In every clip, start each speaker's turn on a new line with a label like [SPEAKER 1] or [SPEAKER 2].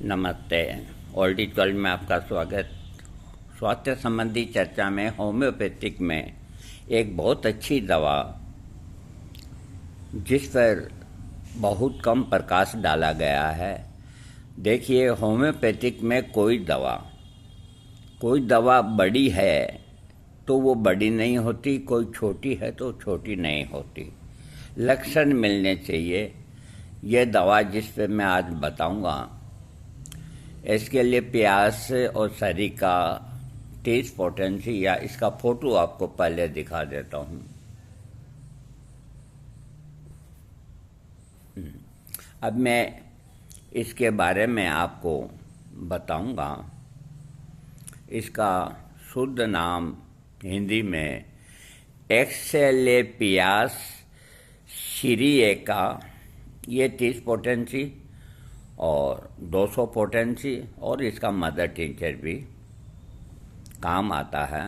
[SPEAKER 1] नमस्ते। Old is gold में आपका स्वागत। स्वास्थ्य संबंधी चर्चा में होम्योपैथिक में एक बहुत अच्छी दवा जिस पर बहुत कम प्रकाश डाला गया है। देखिए, होम्योपैथिक में कोई दवा बड़ी है तो वो बड़ी नहीं होती, कोई छोटी है तो छोटी नहीं होती। लक्षण मिलने चाहिए। ये दवा जिस पे मैं आज बताऊंगा, इसके लिए प्यास और शरीर का तेज पोटेंसी या इसका फोटो आपको पहले दिखा देता हूँ। अब मैं इसके बारे में आपको बताऊंगा। इसका शुद्ध नाम हिंदी में एक्सेलेपियास सीरिएका, ये 30 पोटेंसी और 200 पोटेंसी, और इसका मदर टिंचर भी काम आता है।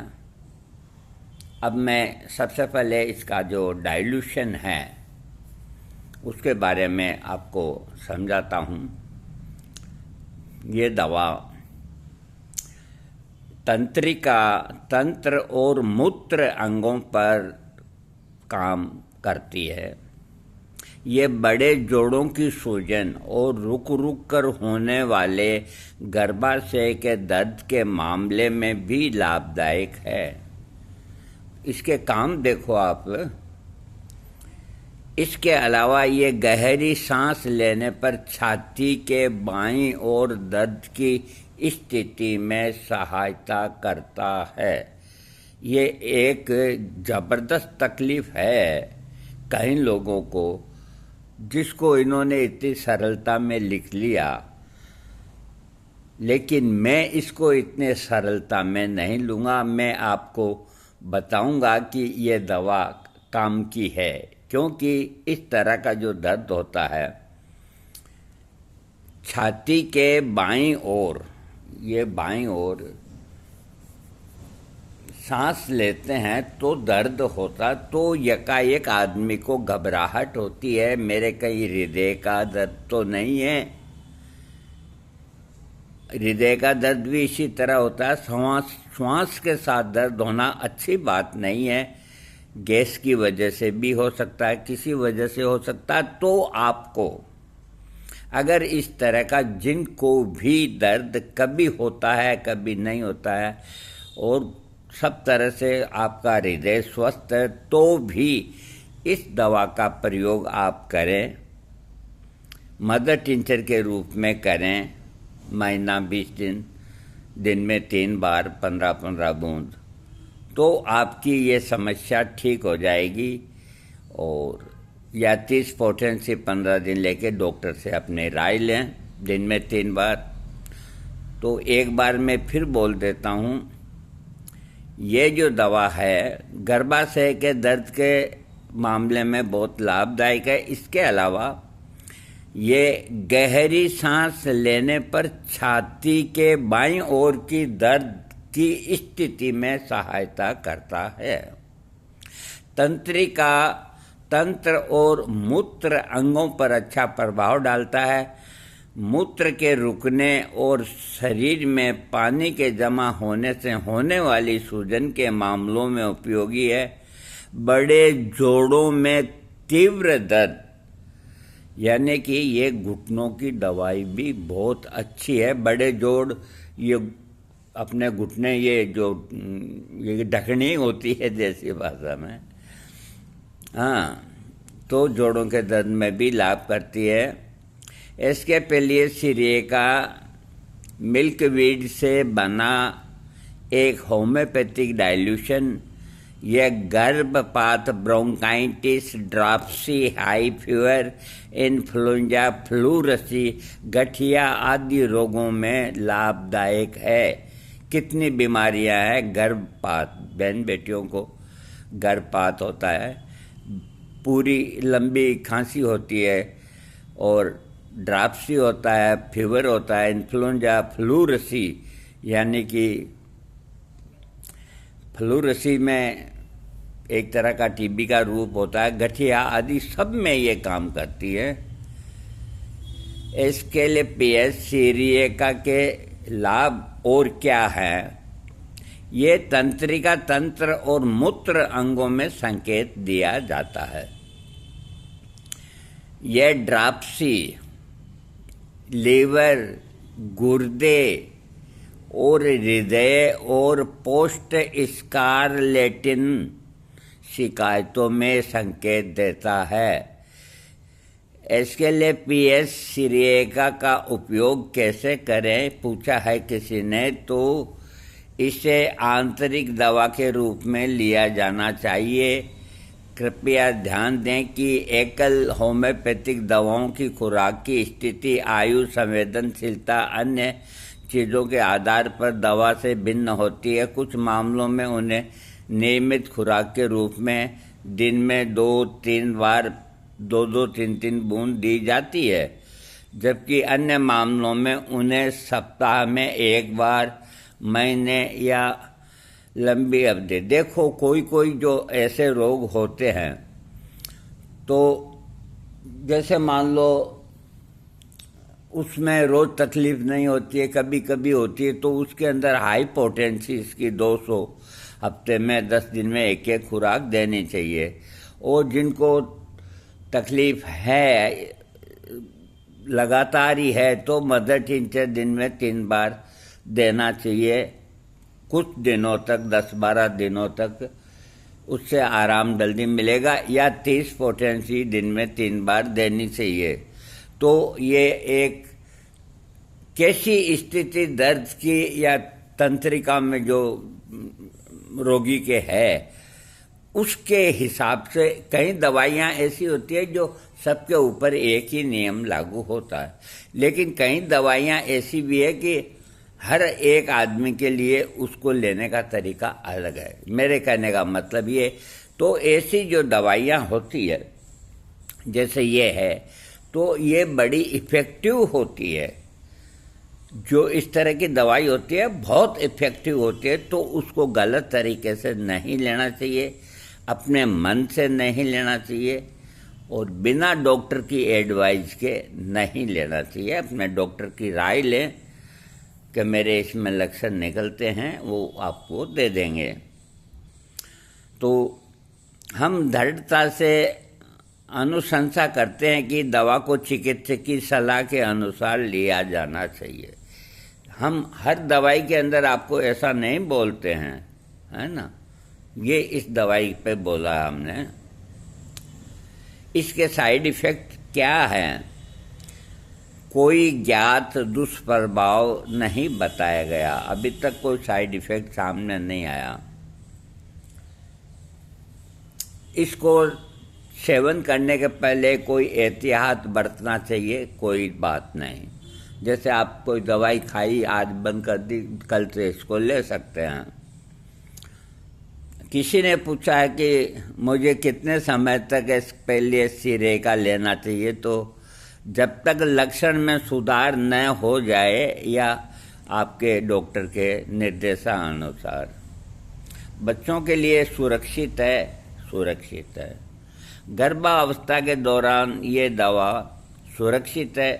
[SPEAKER 1] अब मैं सबसे पहले इसका जो डाइल्यूशन है उसके बारे में आपको समझाता हूँ। ये दवा तंत्र और मूत्र अंगों पर काम करती है। ये बड़े जोड़ों की सूजन और रुक कर होने वाले गर्भाशय के दर्द के मामले में भी लाभदायक है। इसके काम देखो आप। इसके अलावा ये गहरी सांस लेने पर छाती के बाईं ओर दर्द की स्थिति में सहायता करता है। ये एक ज़बरदस्त तकलीफ है कई लोगों को, जिसको इन्होंने इतनी सरलता में लिख लिया, लेकिन मैं इसको इतने सरलता में नहीं लूँगा। मैं आपको बताऊंगा कि ये दवा काम की है, क्योंकि इस तरह का जो दर्द होता है छाती के बाईं ओर, ये बाईं ओर सांस लेते हैं तो दर्द होता, तो यकायक आदमी को घबराहट होती है, मेरे कहीं हृदय का दर्द तो नहीं है। हृदय का दर्द भी इसी तरह होता है। श्वास के साथ दर्द होना अच्छी बात नहीं है। गैस की वजह से भी हो सकता है, किसी वजह से हो सकता है। तो आपको अगर इस तरह का जिनको भी दर्द कभी होता है कभी नहीं होता है और सब तरह से आपका हृदय स्वस्थ है, तो भी इस दवा का प्रयोग आप करें। मदर टिंचर के रूप में करें। महीना 20 दिन में 3 बार 15-15 बूंद, तो आपकी ये समस्या ठीक हो जाएगी। और या 30 पोटेंसी 15 दिन लेके डॉक्टर से अपने राय लें, दिन में 3 बार। तो एक बार मैं फिर बोल देता हूँ, ये जो दवा है गर्भाशय के दर्द के मामले में बहुत लाभदायक है। इसके अलावा ये गहरी सांस लेने पर छाती के बाईं ओर की दर्द की स्थिति में सहायता करता है। तंत्र और मूत्र अंगों पर अच्छा प्रभाव डालता है। मूत्र के रुकने और शरीर में पानी के जमा होने से होने वाली सूजन के मामलों में उपयोगी है। बड़े जोड़ों में तीव्र दर्द, यानी कि ये घुटनों की दवाई भी बहुत अच्छी है। बड़े जोड़, ये अपने घुटने, ये जो ये ढकनी होती है देसी भाषा में, हाँ, तो जोड़ों के दर्द में भी लाभ करती है। इसके पहले सीरिएका मिल्कवीड से बना एक होम्योपैथिक डाइल्यूशन, यह गर्भपात, bronchitis, dropsy, high fever, influenza, pleurisy, गठिया आदि रोगों में लाभदायक है। कितनी बीमारियां हैं, गर्भपात, बहन बेटियों को गर्भपात होता है, पूरी लंबी खांसी होती है, और ड्रॉप्सी होता है, फीवर होता है, इन्फ्लुएंजा, फ्लूरसी, यानी कि फ्लूरसी में एक तरह का टीबी का रूप होता है, गठिया आदि सब में ये काम करती है। एस्क्लेपियस सीरिएका के लाभ और क्या हैं? ये तंत्रिका तंत्र और मूत्र अंगों में संकेत दिया जाता है। यह ड्राप्सी, लीवर, गुर्दे और हृदय और पोस्ट स्कारलेटिन शिकायतों में संकेत देता है। एस्क्लेपियस सीरिएका का उपयोग कैसे करें, पूछा है किसी ने, तो इसे आंतरिक दवा के रूप में लिया जाना चाहिए। कृपया ध्यान दें कि एकल होम्योपैथिक दवाओं की खुराक की स्थिति, आयु, संवेदनशीलता अन्य चीज़ों के आधार पर दवा से भिन्न होती है। कुछ मामलों में उन्हें नियमित खुराक के रूप में दिन में 2-3 बार 2-3 बूंद दी जाती है, जबकि अन्य मामलों में उन्हें सप्ताह में 1 बार, महीने या लंबी अवधि। देखो, कोई कोई जो ऐसे रोग होते हैं, तो जैसे मान लो उसमें रोज़ तकलीफ नहीं होती है, कभी कभी होती है, तो उसके अंदर हाई पोटेंसी इसकी 200 हफ्ते में 10 दिन में 1-1 खुराक देनी चाहिए। और जिनको तकलीफ है लगातार ही है, तो मदर टिंचर दिन में 3 बार देना चाहिए कुछ दिनों तक, 10-12 दिनों तक। उससे आराम जल्दी मिलेगा। या 30 पोटेंसी दिन में 3 बार देनी चाहिए। तो ये एक कैसी स्थिति दर्द की या तंत्रिका में जो रोगी के है उसके हिसाब से कई दवाइयाँ ऐसी होती है जो सबके ऊपर एक ही नियम लागू होता है, लेकिन कई दवाइयाँ ऐसी भी है कि हर एक आदमी के लिए उसको लेने का तरीका अलग है। मेरे कहने का मतलब ये, तो ऐसी जो दवाइयाँ होती है जैसे ये है, तो ये बड़ी इफ़ेक्टिव होती है। जो इस तरह की दवाई होती है बहुत इफ़ेक्टिव होती है, तो उसको गलत तरीके से नहीं लेना चाहिए, अपने मन से नहीं लेना चाहिए और बिना डॉक्टर की एडवाइस के नहीं लेना चाहिए। अपने डॉक्टर की राय लें कि मेरे इसमें लक्षण निकलते हैं, वो आपको दे देंगे। तो हम दृढ़ता से अनुशंसा करते हैं कि दवा को चिकित्सक की सलाह के अनुसार लिया जाना चाहिए। हम हर दवाई के अंदर आपको ऐसा नहीं बोलते हैं, है ना। ये इस दवाई पे बोला हमने। इसके साइड इफ़ेक्ट क्या हैं? कोई ज्ञात दुष्प्रभाव नहीं बताया गया। अभी तक कोई साइड इफ़ेक्ट सामने नहीं आया। इसको सेवन करने के पहले कोई एहतियात बरतना चाहिए, कोई बात नहीं। जैसे आप कोई दवाई खाई, आज बंद कर दी, कल से इसको ले सकते हैं। किसी ने पूछा है कि मुझे कितने समय तक एस्क्लेपियस सीरिएका लेना चाहिए, तो जब तक लक्षण में सुधार न हो जाए या आपके डॉक्टर के निर्देशानुसार। बच्चों के लिए सुरक्षित है। गर्भावस्था के दौरान ये दवा सुरक्षित है।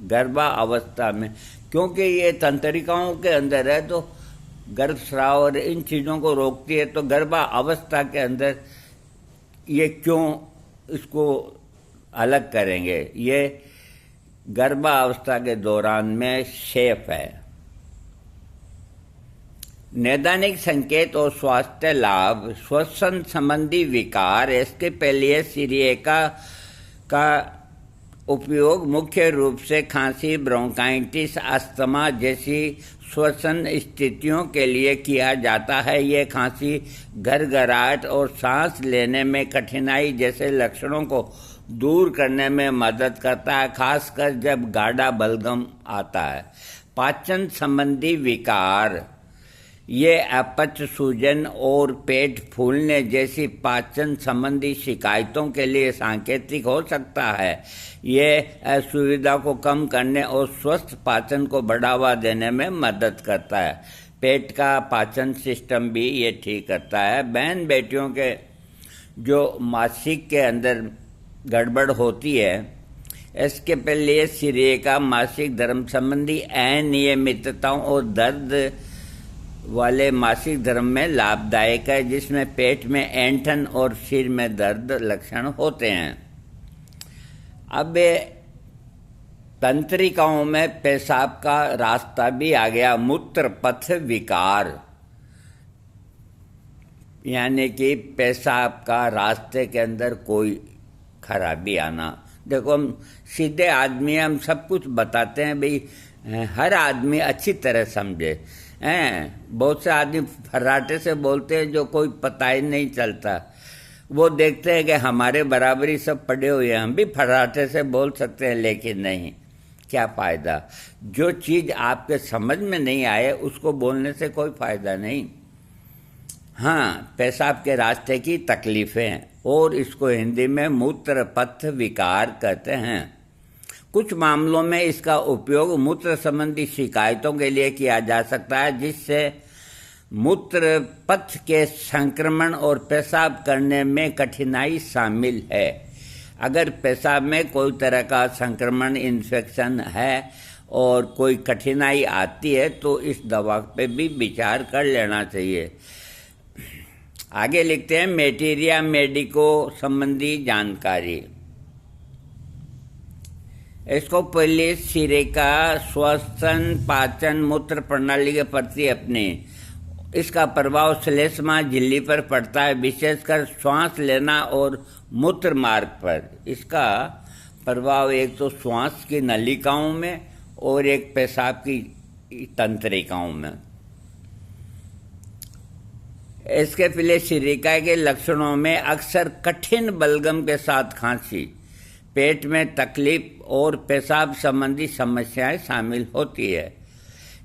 [SPEAKER 1] गर्भावस्था में, क्योंकि ये तंत्रिकाओं के अंदर है, तो गर्भस्राव और इन चीज़ों को रोकती है। तो गर्भावस्था के अंदर ये क्यों इसको अलग करेंगे? ये गर्भावस्था के दौरान में सेफ है। नैदानिक संकेत और स्वास्थ्य लाभ। श्वसन संबंधी विकार। एस्क्लेपियस सीरिएका का उपयोग मुख्य रूप से खांसी, ब्रोंकाइटिस, अस्थमा जैसी श्वसन स्थितियों के लिए किया जाता है। ये खांसी, घरघराहट और सांस लेने में कठिनाई जैसे लक्षणों को दूर करने में मदद करता है, खासकर जब गाढ़ा बलगम आता है। पाचन संबंधी विकार। ये अपच, सूजन और पेट फूलने जैसी पाचन संबंधी शिकायतों के लिए सांकेतिक हो सकता है। ये असुविधा को कम करने और स्वस्थ पाचन को बढ़ावा देने में मदद करता है। पेट का पाचन सिस्टम भी ये ठीक करता है। बहन बेटियों के जो मासिक के अंदर गड़बड़ होती है, इसके पहले सिरे का मासिक धर्म संबंधी अनियमितताओं और दर्द वाले मासिक धर्म में लाभदायक है, जिसमें पेट में ऐंठन और सिर में दर्द लक्षण होते हैं। अब तंत्रिकाओं में पेशाब का रास्ता भी आ गया, मूत्र पथ विकार, यानी कि पेशाब का रास्ते के अंदर कोई खराबी आना। देखो, हम सीधे आदमी, हम सब कुछ बताते हैं भाई, हर आदमी अच्छी तरह समझे हैं। बहुत से आदमी फर्राटे से बोलते हैं जो कोई पता ही नहीं चलता। वो देखते हैं कि हमारे बराबरी सब पड़े हुए हैं, हम भी फर्राटे से बोल सकते हैं, लेकिन नहीं, क्या फ़ायदा। जो चीज़ आपके समझ में नहीं आए उसको बोलने से कोई फ़ायदा नहीं। हाँ, पेशाब के रास्ते की तकलीफ़ें, और इसको हिंदी में मूत्र पथ विकार कहते हैं। कुछ मामलों में इसका उपयोग मूत्र संबंधी शिकायतों के लिए किया जा सकता है, जिससे मूत्र पथ के संक्रमण और पेशाब करने में कठिनाई शामिल है। अगर पेशाब में कोई तरह का संक्रमण, इन्फेक्शन है और कोई कठिनाई आती है तो इस दवा पे भी विचार कर लेना चाहिए। आगे लिखते हैं मैटेरिया मेडिको संबंधी जानकारी। इसको पहले सिरे का श्वसन, पाचन, मूत्र प्रणाली के प्रति अपने इसका प्रभाव श्लेष्मा झिल्ली पर पड़ता है, विशेषकर श्वास लेना और मूत्र मार्ग पर। इसका प्रभाव एक तो श्वास की नलिकाओं में और एक पेशाब की तंत्रिकाओं में। इसके पहले सिरिका के लक्षणों में अक्सर कठिन बलगम के साथ खांसी, पेट में तकलीफ और पेशाब संबंधी समस्याएं शामिल होती है।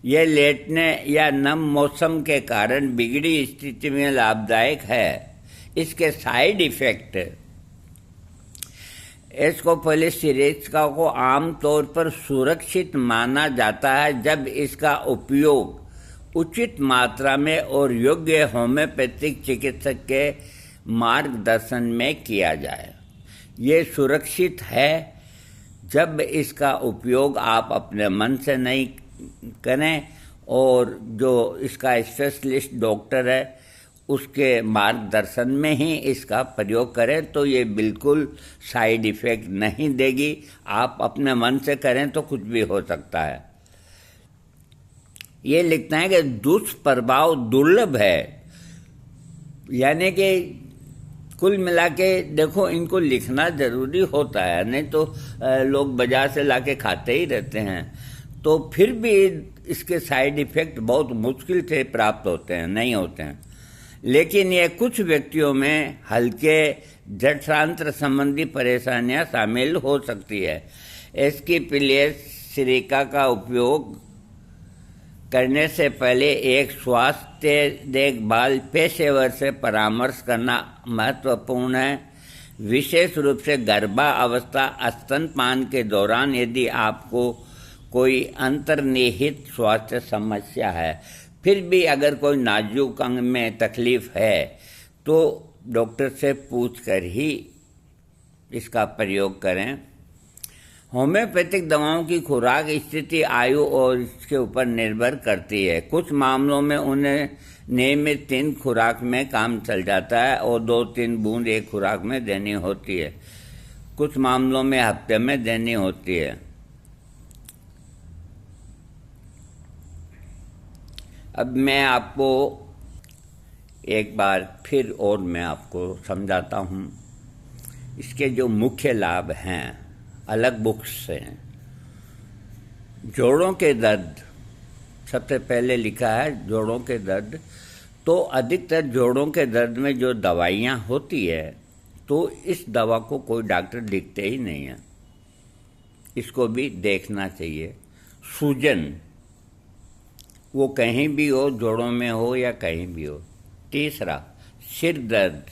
[SPEAKER 1] यह लेटने या नम मौसम के कारण बिगड़ी स्थिति में लाभदायक है। इसके साइड इफेक्ट, एस्कोपोलिसिरेका को आमतौर पर सुरक्षित माना जाता है जब इसका उपयोग उचित मात्रा में और योग्य होम्योपैथिक चिकित्सक के मार्गदर्शन में किया जाए। ये सुरक्षित है जब इसका उपयोग आप अपने मन से नहीं करें और जो इसका स्पेशलिस्ट डॉक्टर है उसके मार्गदर्शन में ही इसका प्रयोग करें, तो ये बिल्कुल साइड इफ़ेक्ट नहीं देगी। आप अपने मन से करें तो कुछ भी हो सकता है। ये लिखते हैं कि दुष्प्रभाव दुर्लभ है, यानी कि कुल मिला के देखो, इनको लिखना जरूरी होता है, नहीं तो लोग बाजार से लाके खाते ही रहते हैं। तो फिर भी इसके साइड इफ़ेक्ट बहुत मुश्किल से प्राप्त होते हैं, नहीं होते हैं। लेकिन ये कुछ व्यक्तियों में हल्के जठरांत्र संबंधी परेशानियां शामिल हो सकती है। इसके लिए सिरिका का उपयोग करने से पहले एक स्वास्थ्य देखभाल पेशेवर से परामर्श करना महत्वपूर्ण है, विशेष रूप से गर्भावस्था, स्तनपान के दौरान यदि आपको कोई अंतर्निहित स्वास्थ्य समस्या है। फिर भी अगर कोई नाजुक अंग में तकलीफ है तो डॉक्टर से पूछकर ही इसका प्रयोग करें। होम्योपैथिक दवाओं की खुराक स्थिति, आयु और इसके ऊपर निर्भर करती है। कुछ मामलों में उन्हें नियमित 3 खुराक में काम चल जाता है और 2-3 बूंद एक खुराक में देनी होती है। कुछ मामलों में हफ्ते में देनी होती है। अब मैं आपको एक बार फिर और मैं आपको समझाता हूँ इसके जो मुख्य लाभ हैं अलग बुक्स से। जोड़ों के दर्द, सबसे पहले लिखा है जोड़ों के दर्द। तो अधिकतर जोड़ों के दर्द में जो दवाइयाँ होती है तो इस दवा को कोई डॉक्टर लिखते ही नहीं है, इसको भी देखना चाहिए। सूजन, वो कहीं भी हो, जोड़ों में हो या कहीं भी हो। तीसरा, सिर दर्द,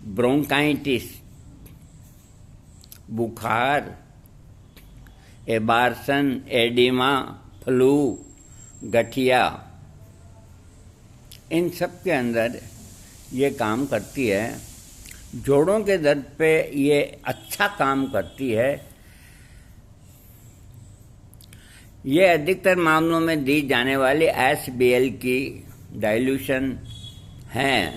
[SPEAKER 1] ब्रोंकाइटिस, बुखार, एबार्सन, एडिमा, फ्लू, गठिया, इन सब के अंदर ये काम करती है। जोड़ों के दर्द पे ये अच्छा काम करती है। ये अधिकतर मामलों में दी जाने वाली SBL की डाइल्यूशन है।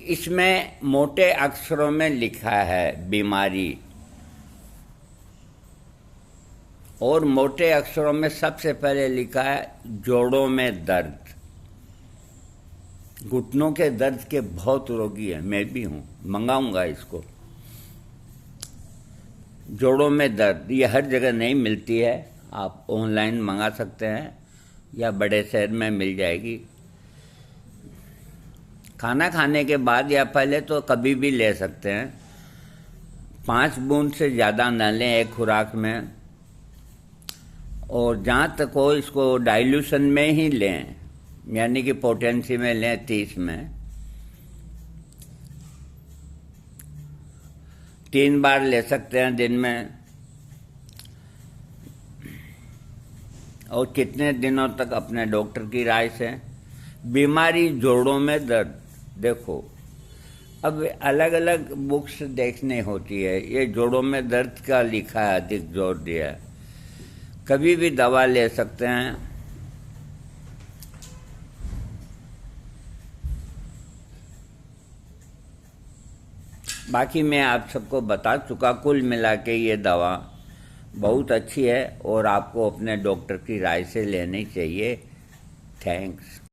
[SPEAKER 1] इसमें मोटे अक्षरों में लिखा है बीमारी, और मोटे अक्षरों में सबसे पहले लिखा है जोड़ों में दर्द। घुटनों के दर्द के बहुत रोगी हैं, मैं भी हूँ, मंगाऊंगा इसको। जोड़ों में दर्द ये हर जगह नहीं मिलती है, आप ऑनलाइन मंगा सकते हैं या बड़े शहर में मिल जाएगी। खाना खाने के बाद या पहले तो कभी भी ले सकते हैं। 5 बूंद से ज़्यादा न लें एक खुराक में, और जहाँ तक हो इसको डाइल्यूशन में ही लें, यानी कि पोटेंसी में लें 30 में। 3 बार ले सकते हैं दिन में। और कितने दिनों तक अपने डॉक्टर की राय से। बीमारी जोड़ों में दर्द, देखो अब अलग अलग बुक्स देखनी होती है, ये जोड़ों में दर्द का लिखा है, अधिक जोर दिया है। कभी भी दवा ले सकते हैं। बाकी मैं आप सबको बता चुका, कुल मिला के ये दवा बहुत अच्छी है और आपको अपने डॉक्टर की राय से लेनी चाहिए। थैंक्स।